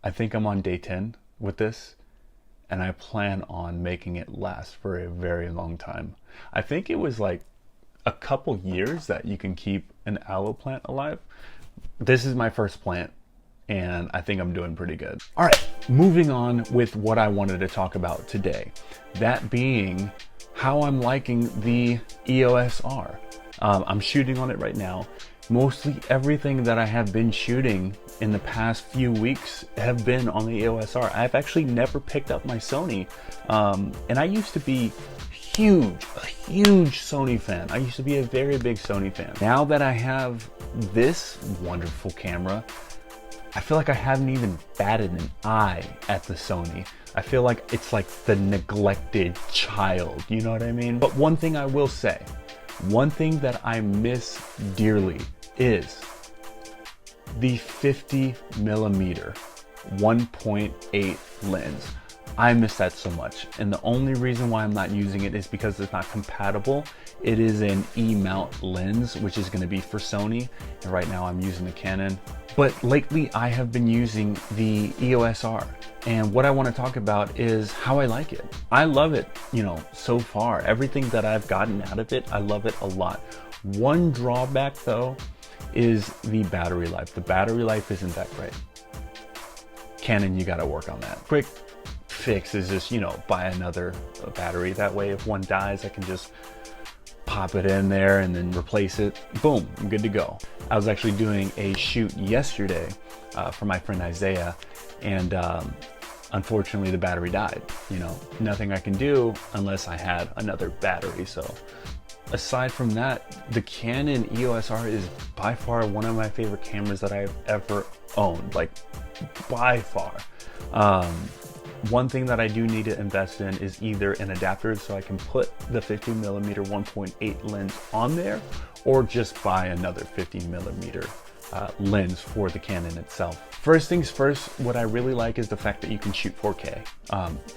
I think I'm on day 10 with this, and I plan on making it last for a very long time. I think it was like a couple years that you can keep an aloe plant alive. This is my first plant, and I think I'm doing pretty good. All right, moving on with what I wanted to talk about today. That being how I'm liking the EOS R. I'm shooting on it right now. Mostly everything that I have been shooting in the past few weeks have been on the EOS R. I've actually never picked up my Sony, and I used to be a huge Sony fan. I used to be a very big Sony fan. Now that I have this wonderful camera, I feel like I haven't even batted an eye at the Sony. I feel like it's like the neglected child, you know what I mean? But one thing I will say, one thing that I miss dearly is the 50mm 1.8 lens. I miss that so much, and the only reason why I'm not using it is because it's not compatible. It is an E-mount lens, which is going to be for Sony, and right now I'm using the Canon. But lately I have been using the EOS R, and what I want to talk about is how I like it. I love it, you know, so far. Everything that I've gotten out of it, I love it a lot. One drawback though is the battery life. The battery life isn't that great. Canon, you got to work on that. Quick fix is just, you know, buy another battery. That way if one dies, I can just pop it in there and then replace it. Boom, I'm good to go. I was actually doing a shoot yesterday for my friend Isaiah, and unfortunately the battery died. You know, nothing I can do unless I had another battery. So aside from that, the Canon EOS R is by far one of my favorite cameras that I've ever owned, like by far. One thing that I do need to invest in is either an adapter so I can put the 50mm 1.8 lens on there, or just buy another 50mm lens for the Canon itself. First things first, what I really like is the fact that you can shoot 4K.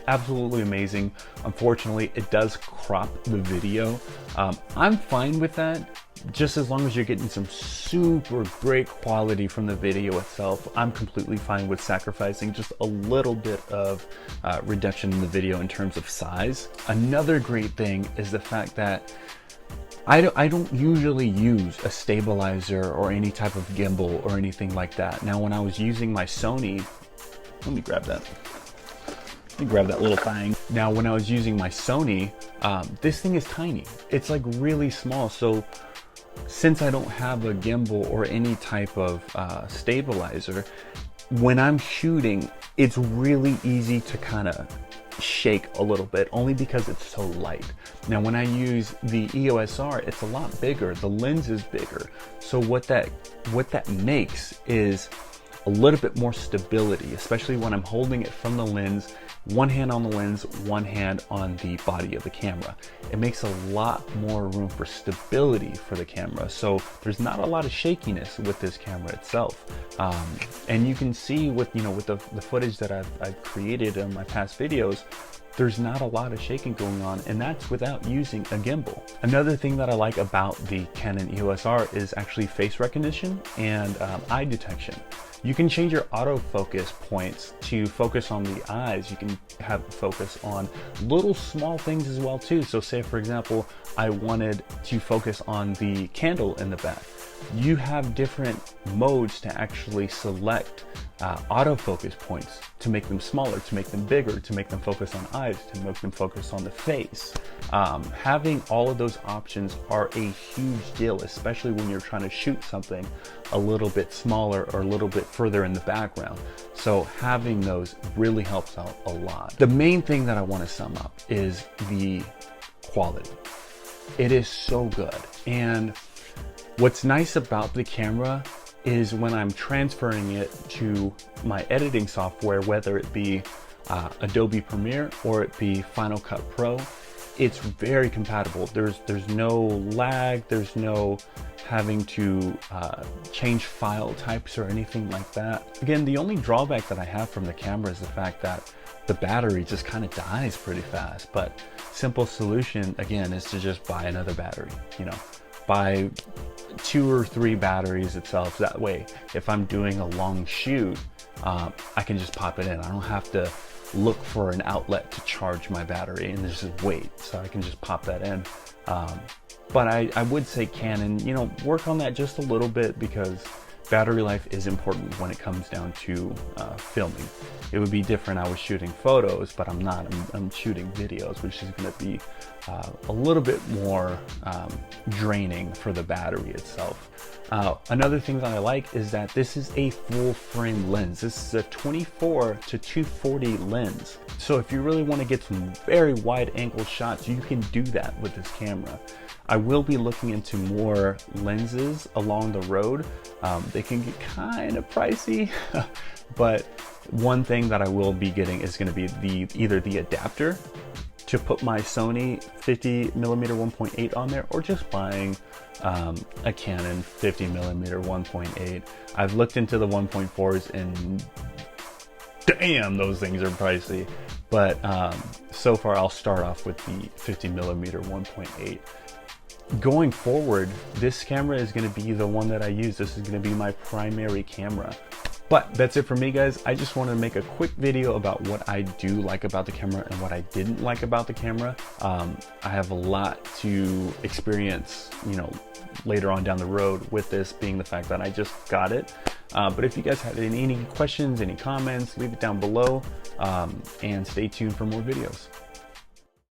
Absolutely amazing. Unfortunately, it does crop the video. I'm fine with that, just as long as you're getting some super great quality from the video itself. I'm completely fine with sacrificing just a little bit of reduction in the video in terms of size. Another great thing is the fact that I don't usually use a stabilizer or any type of gimbal or anything like that. Now, when I was using my Sony, let me grab that. Let me grab that little thing. Now, when I was using my Sony, this thing is tiny. It's like really small. So since I don't have a gimbal or any type of stabilizer, when I'm shooting, it's really easy to kind of shake a little bit, only because it's so light. Now when I use the EOS R, it's a lot bigger. The lens is bigger. So what that makes is a little bit more stability, especially when I'm holding it from the lens, one hand on the lens, one hand on the body of the camera. It makes a lot more room for stability for the camera. So there's not a lot of shakiness with this camera itself. And you can see with, you know, with the footage that I've created in my past videos, there's not a lot of shaking going on, and that's without using a gimbal. Another thing that I like about the Canon EOS R is actually face recognition and eye detection. You can change your autofocus points to focus on the eyes. You can have focus on little small things as well too. So say for example, I wanted to focus on the candle in the back. You have different modes to actually select autofocus points, to make them smaller, to make them bigger, to make them focus on eyes, to make them focus on the face. Having all of those options are a huge deal, especially when you're trying to shoot something a little bit smaller or a little bit further in the background. So having those really helps out a lot. The main thing that I want to sum up is the quality. It is so good. And what's nice about the camera is when I'm transferring it to my editing software, whether it be Adobe Premiere or it be Final Cut Pro, it's very compatible. There's no lag, there's no having to change file types or anything like that. Again, the only drawback that I have from the camera is the fact that the battery just kind of dies pretty fast. But simple solution, again, is to just buy another battery. You know, buy 2 or 3 batteries itself. That way, if I'm doing a long shoot, I can just pop it in. I don't have to look for an outlet to charge my battery and just wait. So I can just pop that in. But I would say Canon, you know, work on that just a little bit, because battery life is important when it comes down to filming. It would be different. I was shooting photos, but I'm not. I'm shooting videos, which is going to be a little bit more draining for the battery itself. Another thing that I like is that this is a full frame lens. This is a 24 to 240 lens. So if you really want to get some very wide angle shots, you can do that with this camera. I will be looking into more lenses along the road. They can get kind of pricey, but one thing that I will be getting is going to be either the adapter to put my Sony 50mm 1.8 on there, or just buying a Canon 50mm 1.8. I've looked into the 1.4s and damn, those things are pricey. But so far I'll start off with the 50mm 1.8. Going forward, this camera is going to be the one that I use. This is going to be my primary camera. But that's it for me, guys. I just wanted to make a quick video about what I do like about the camera and what I didn't like about the camera. I have a lot to experience, you know, later on down the road with this, being the fact that I just got it. But if you guys have any questions, any comments, leave it down below, and stay tuned for more videos.